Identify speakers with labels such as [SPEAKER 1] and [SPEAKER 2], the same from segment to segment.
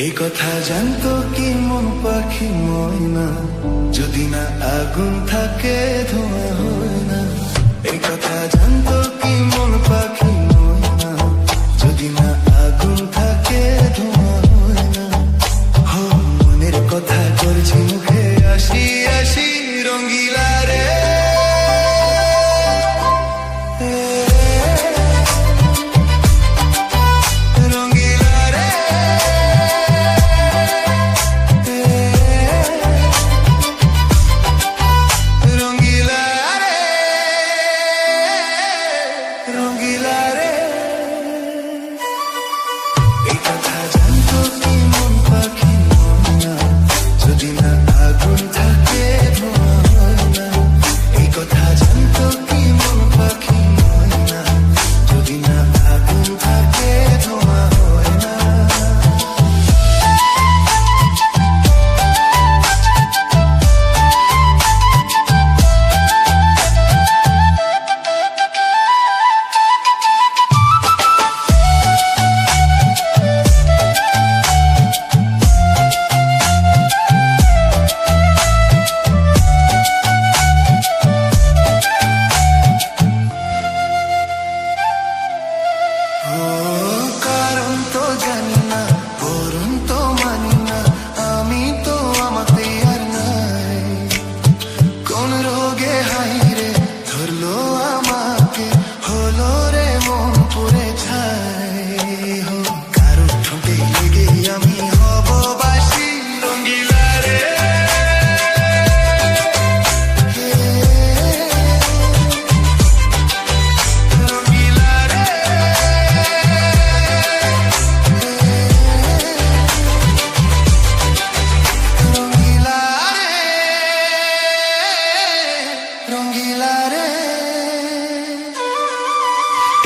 [SPEAKER 1] এই কথা জানতো কি মন পাখি ময়না, যদি না আগুন থাকে ধোঁয়া হয় না। এই কথা জানতো কি মন পাখি ময়না, যদি না আগুন থাকে ধোঁয়া হয় না। হো মনের কথা করছি মুখে আসি আসি রঙ্গিলা রে।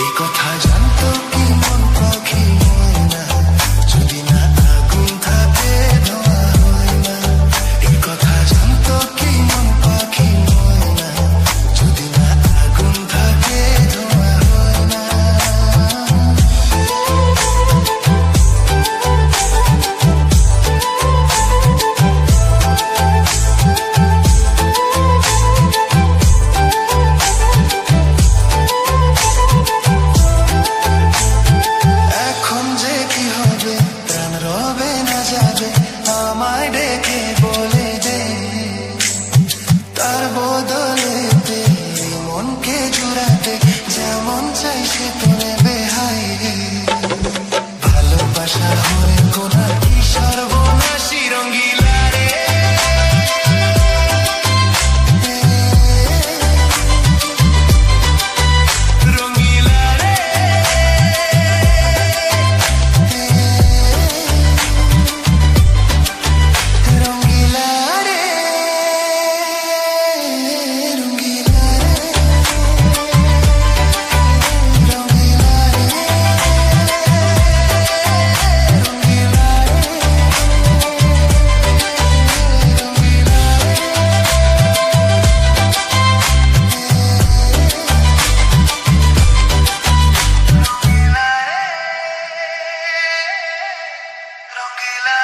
[SPEAKER 1] এই কথা জানতো কি মন পাখি ময়না, যদি না আগুন থাকে ধোঁয়া হয় না। এই কথা জানতো কি মন পাখি ময়না, যদি না আগুন থাকে ধোঁয়া হয় না। আমায় ডেকে বলে দে, তার বদলেতে মনকে জুড়াতে যেমন চাই সে তো নেবে। হাই ভালোবাসা হয়ে কোনা কি সর্বনাশী রঙ্গিলা রে। Tranquila.